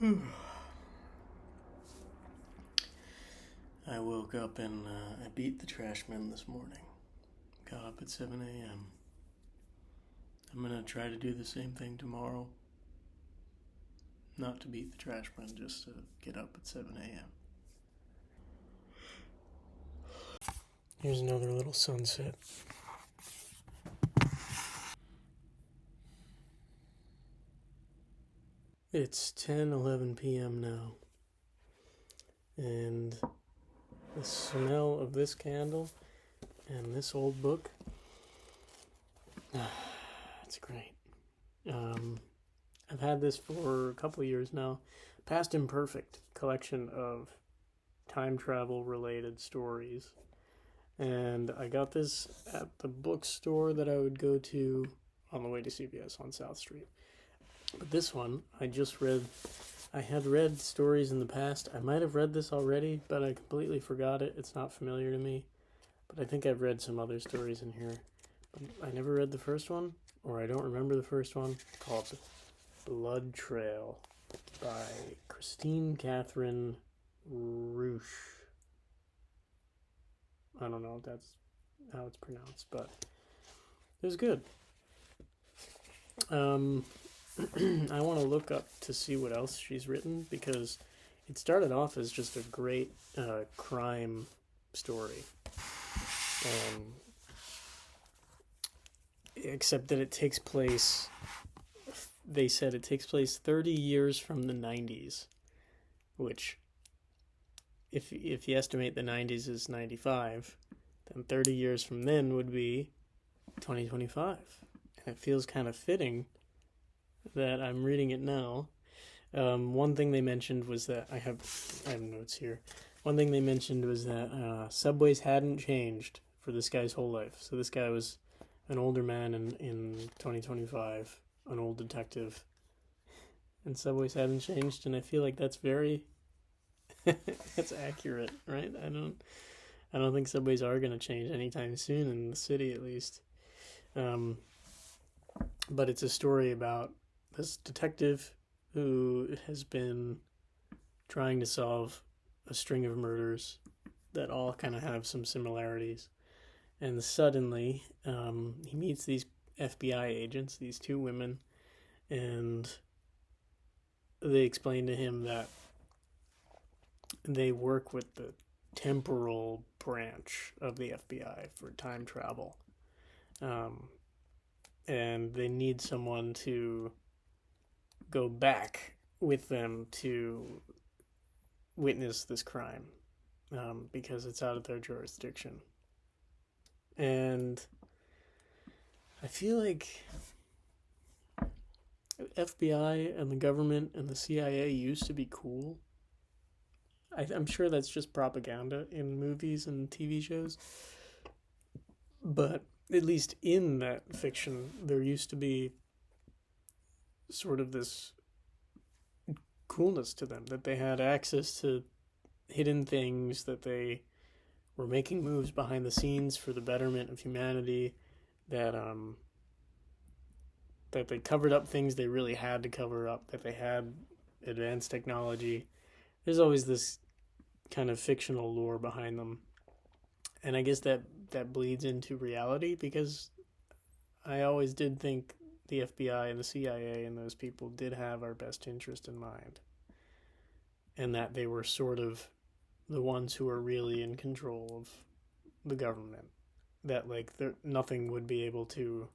I woke up and I beat the trash man this morning. Got up at 7 a.m. I'm gonna try to do the same thing tomorrow. Not to beat the trash man, just to get up at 7 a.m. Here's another little sunset. It's 10:11 p.m. now, and the smell of this candle and this old book, it's great. I've had this for a couple of years now. Past Imperfect collection of time travel related stories. And I got this at the bookstore that I would go to on the way to CVS on South Street. But this one, I just read. I had read stories in the past. I might have read this already, but I completely forgot it. It's not familiar to me. But I think I've read some other stories in here. But I never read the first one, or I don't remember the first one, called Blood Trail by Christine Catherine Roosh. I don't know if that's how it's pronounced, but it was good. I want to look up to see what else she's written, because it started off as just a great crime story. Except that it takes place, they said it takes place 30 years from the 90s, which, if you estimate the 90s is 95, then 30 years from then would be 2025. And it feels kind of fitting that I'm reading it now. One thing they mentioned was that I have notes here. One thing they mentioned was that subways hadn't changed for this guy's whole life. So this guy was an older man in 2025, an old detective, and subways hadn't changed. And I feel like that's very that's accurate, right? I don't think subways are going to change anytime soon in the city, at least. But it's a story about this detective who has been trying to solve a string of murders that all kind of have some similarities. And suddenly, he meets these FBI agents, these two women, and they explain to him that they work with the temporal branch of the FBI for time travel. And they need someone to go back with them to witness this crime, because it's out of their jurisdiction. And I feel like FBI and the government and the CIA used to be cool. I'm sure that's just propaganda in movies and TV shows. But at least in that fiction, there used to be sort of this coolness to them, that they had access to hidden things, that they were making moves behind the scenes for the betterment of humanity, that they covered up things they really had to cover up, that they had advanced technology. There's always this kind of fictional lore behind them. And I guess that bleeds into reality, because I always did think the FBI and the CIA and those people did have our best interest in mind. And that they were sort of the ones who were really in control of the government. That, like, nothing would be able to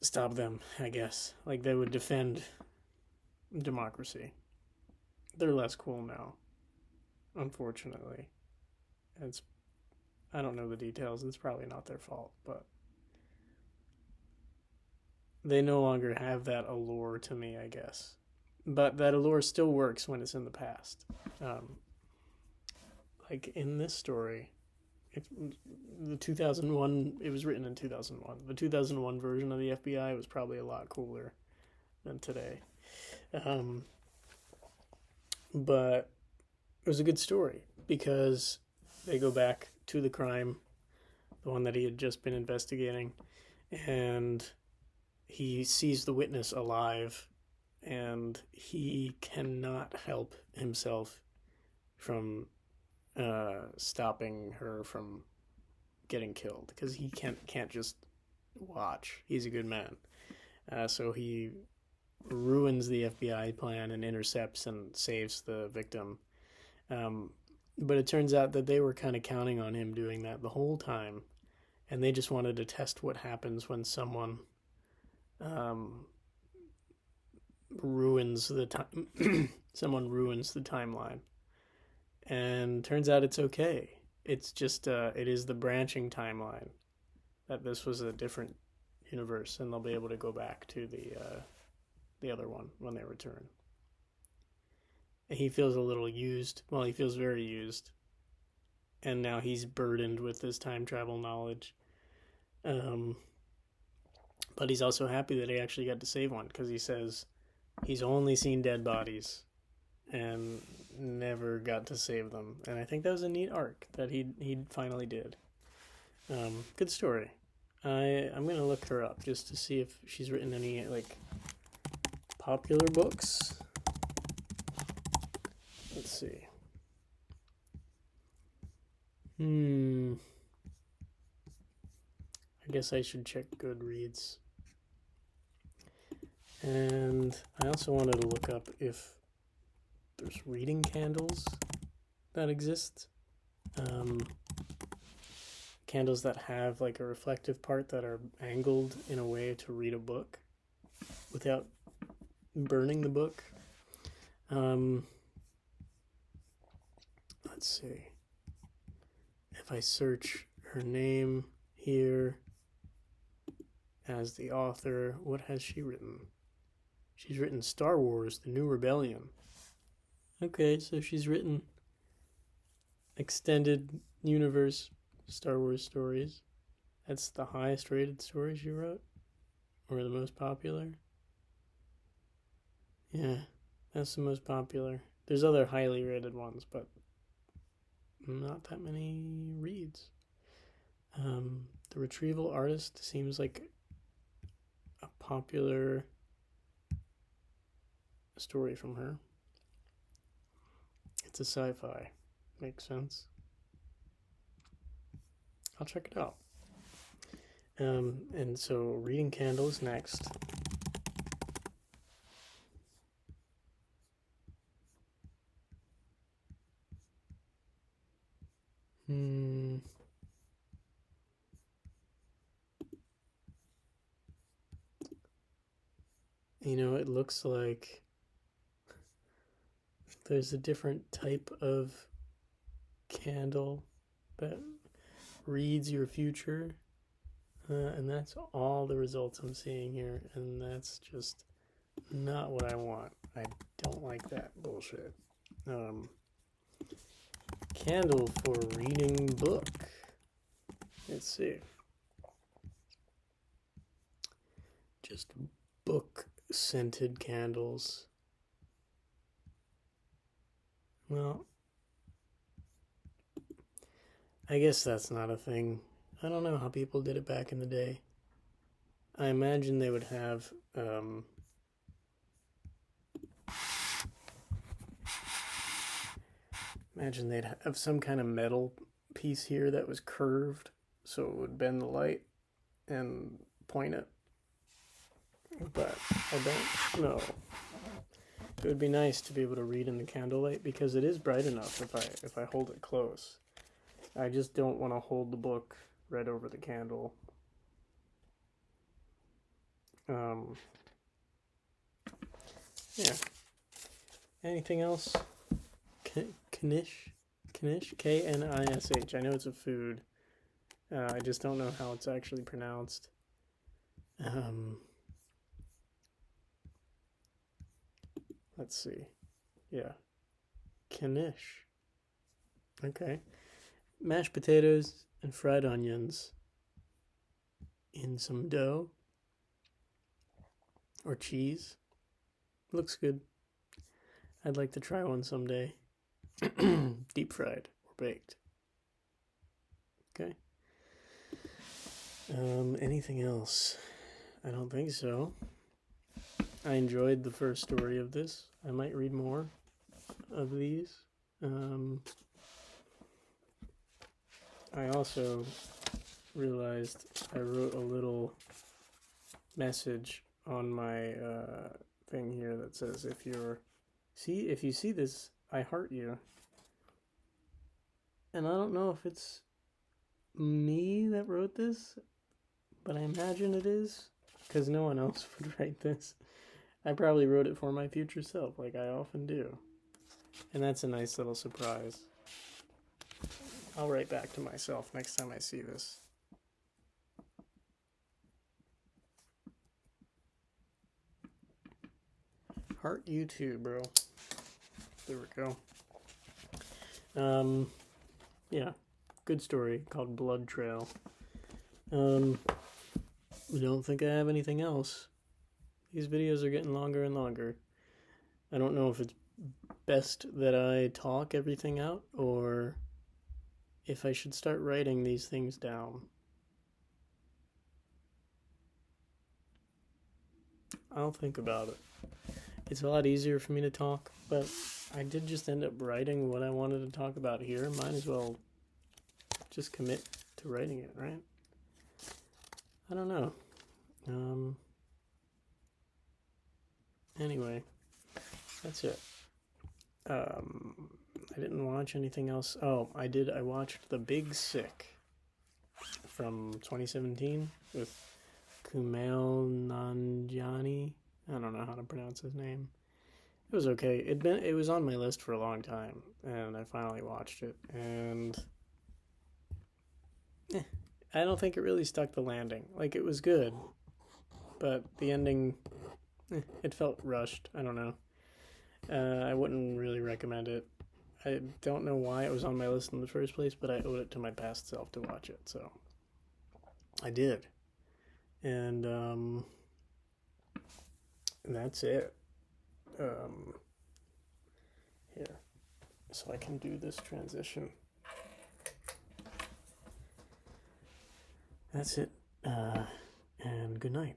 stop them, I guess. Like, they would defend democracy. They're less cool now, unfortunately. I don't know the details. It's probably not their fault, but they no longer have that allure to me, I guess. But that allure still works when it's in the past. Like in this story, the 2001, it was written in 2001. The 2001 version of the FBI was probably a lot cooler than today. But it was a good story, because they go back to the crime, the one that he had just been investigating, and he sees the witness alive, and he cannot help himself from stopping her from getting killed because he can't just watch. He's a good man, so he ruins the FBI plan and intercepts and saves the victim. Um, but it turns out that they were kind of counting on him doing that the whole time, and they just wanted to test what happens when someone um, ruins the time. Someone ruins the timeline, and turns out it's okay. It's just it is the branching timeline that this was a different universe, and they'll be able to go back to the other one when they return. He feels a little used. Well, he feels very used, and now he's burdened with this time travel knowledge. Um, but he's also happy that he actually got to save one because he says he's only seen dead bodies and never got to save them. And I think that was a neat arc that he finally did. Good story. I'm gonna look her up just to see if she's written any like popular books. Let's see. I guess I should check Goodreads. And I also wanted to look up if there's reading candles that exist. Candles that have like a reflective part that are angled in a way to read a book without burning the book. Let's see. If I search her name here as the author, what has she written? She's written Star Wars: The New Rebellion. Okay, so she's written extended universe Star Wars stories. That's the highest rated story she wrote? Or the most popular? Yeah, that's the most popular. There's other highly rated ones, but not that many reads. The Retrieval Artist seems like a popular story from her. It's a sci-fi. Makes sense. I'll check it out. And so reading candles next. You know, it looks like there's a different type of candle that reads your future. And that's all the results I'm seeing here. And that's just not what I want. I don't like that bullshit. Candle for reading book. Let's see. Just book scented candles. Well, I guess that's not a thing. I don't know how people did it back in the day. I imagine they would have imagine they'd have some kind of metal piece here that was curved so it would bend the light and point it. But I don't know. It would be nice to be able to read in the candlelight because it is bright enough if I hold it close. I just don't want to hold the book right over the candle. Yeah. Anything else? Knish? Knish? I know it's a food. I just don't know how it's actually pronounced. Let's see. Yeah. Knish. Okay. Mashed potatoes and fried onions in some dough or cheese. Looks good. I'd like to try one someday. Deep fried or baked. Okay. Anything else? I don't think so. I enjoyed the first story of this. I might read more of these. I also realized I wrote a little message on my thing here that says, if you see this, I heart you. And I don't know if it's me that wrote this, but I imagine it is, because no one else would write this. I probably wrote it for my future self, like I often do. And that's a nice little surprise. I'll write back to myself next time I see this. Heart you too, bro. There we go. Yeah, good story called Blood Trail. I don't think I have anything else. These videos are getting longer and longer. I don't know if it's best that I talk everything out or if I should start writing these things down. I'll think about it. It's a lot easier for me to talk, but I did just end up writing what I wanted to talk about here. Might as well just commit to writing it, right? I don't know. Anyway, that's it. I didn't watch anything else. Oh, I did. I watched The Big Sick from 2017 with Kumail Nanjiani. I don't know how to pronounce his name. It was okay. It was on my list for a long time, and I finally watched it. And I don't think it really stuck the landing. Like, it was good, but the ending, it felt rushed. I don't know. I wouldn't really recommend it. I don't know why it was on my list in the first place, but I owed it to my past self to watch it, so I did. And that's it. Here, so I can do this transition. That's it, and good night.